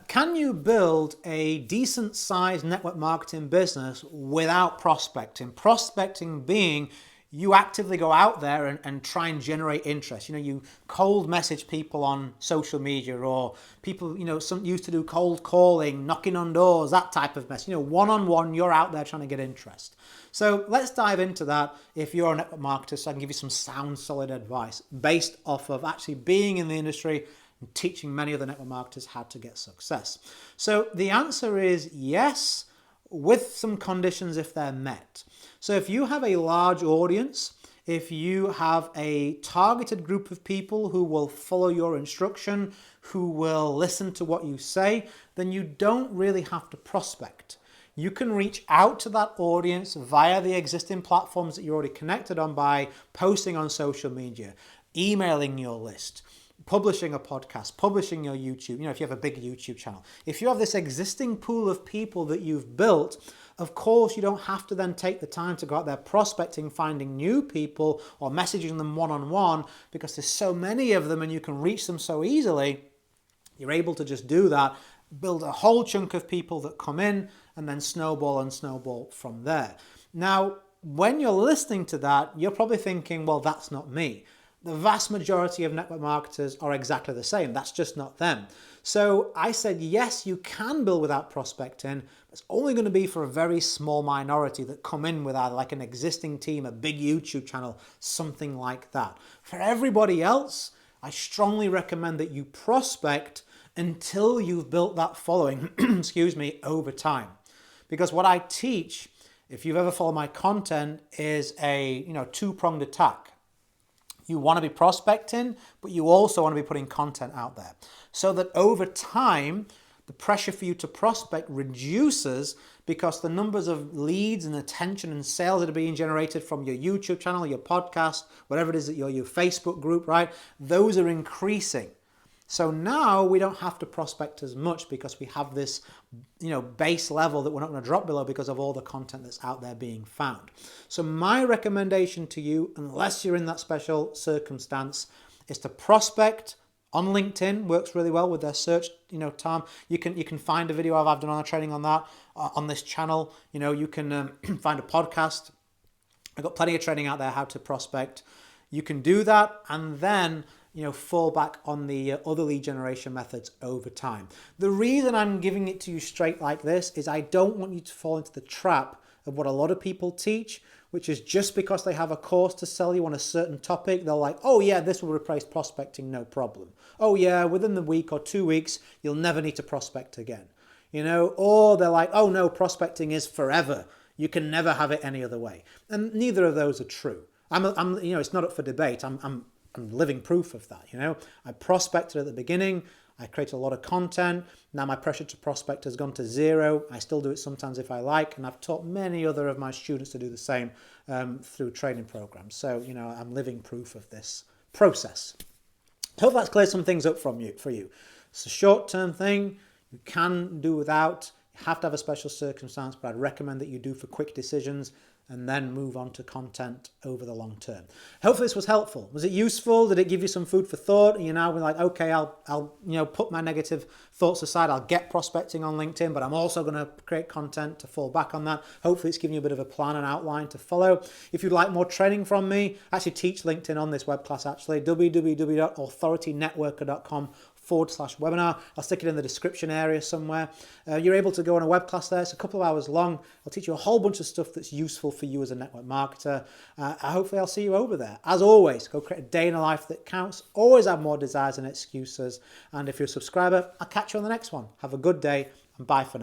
Can you build a decent sized network marketing business without prospecting? Prospecting being you actively go out there and try and generate interest. You cold message people on social media, or people, some used to do cold calling, knocking on doors, that type of mess. One-on-one, you're out there trying to get interest. So let's dive into that if you're a network marketer, so I can give you some sound, solid advice based off of actually being in the industry and teaching many other network marketers how to get success. So the answer is yes, with some conditions if they're met. So if you have a large audience, if you have a targeted group of people who will follow your instruction, who will listen to what you say, then you don't really have to prospect. You can reach out to that audience via the existing platforms that you're already connected on by posting on social media, emailing your list, publishing a podcast, publishing your YouTube, if you have a big YouTube channel. If you have this existing pool of people that you've built, of course, you don't have to then take the time to go out there prospecting, finding new people or messaging them one-on-one, because there's so many of them and you can reach them so easily. You're able to just do that, build a whole chunk of people that come in, and then snowball and snowball from there. Now, when you're listening to that, you're probably thinking, well, that's not me. The vast majority of network marketers are exactly the same. That's just not them. So I said, yes, you can build without prospecting. It's only going to be for a very small minority that come in with either like an existing team, a big YouTube channel, something like that. For everybody else, I strongly recommend that you prospect until you've built that following, over time. Because what I teach, if you've ever followed my content, is a two-pronged attack. You want to be prospecting, but you also want to be putting content out there so that over time, the pressure for you to prospect reduces because the numbers of leads and attention and sales that are being generated from your YouTube channel, your podcast, whatever it is that your Facebook group, right? Those are increasing. So now we don't have to prospect as much because we have this, base level that we're not going to drop below because of all the content that's out there being found. So my recommendation to you, unless you're in that special circumstance, is to prospect on LinkedIn. Works really well with their search, term. You can find a video I've done on a training on that on this channel. You can find a podcast. I've got plenty of training out there how to prospect. You can do that and then fall back on the other lead generation methods over time. The reason I'm giving it to you straight like this is I don't want you to fall into the trap of what a lot of people teach, which is just because they have a course to sell you on a certain topic, they're like, oh yeah, this will replace prospecting, no problem. Oh yeah, within the week or 2 weeks, you'll never need to prospect again. Or they're like, oh no, prospecting is forever. You can never have it any other way. And neither of those are true. It's not up for debate. I'm living proof of that. I prospected at the beginning. I created a lot of content. Now my pressure to prospect has gone to zero. I still do it sometimes if I like, and I've taught many other of my students to do the same through training programs. So, I'm living proof of this process. Hope that's cleared some things up for you. It's a short-term thing. You can do without. You have to have a special circumstance, but I'd recommend that you do for quick decisions and then move on to content over the long term. Hopefully this was helpful. Was it useful? Did it give you some food for thought? And you're now like, okay, I'll put my negative thoughts aside. I'll get prospecting on LinkedIn, but I'm also going to create content to fall back on that. Hopefully it's giving you a bit of a plan and outline to follow. If you'd like more training from me, I actually teach LinkedIn on this web class actually, www.authoritynetworker.com/webinar. I'll stick it in the description area somewhere. You're able to go on a web class there. It's a couple of hours long. I'll teach you a whole bunch of stuff that's useful for you as a network marketer. Hopefully I'll see you over there. As always, go create a day in a life that counts. Always have more desires than excuses. And if you're a subscriber, I'll catch you on the next one. Have a good day and bye for now.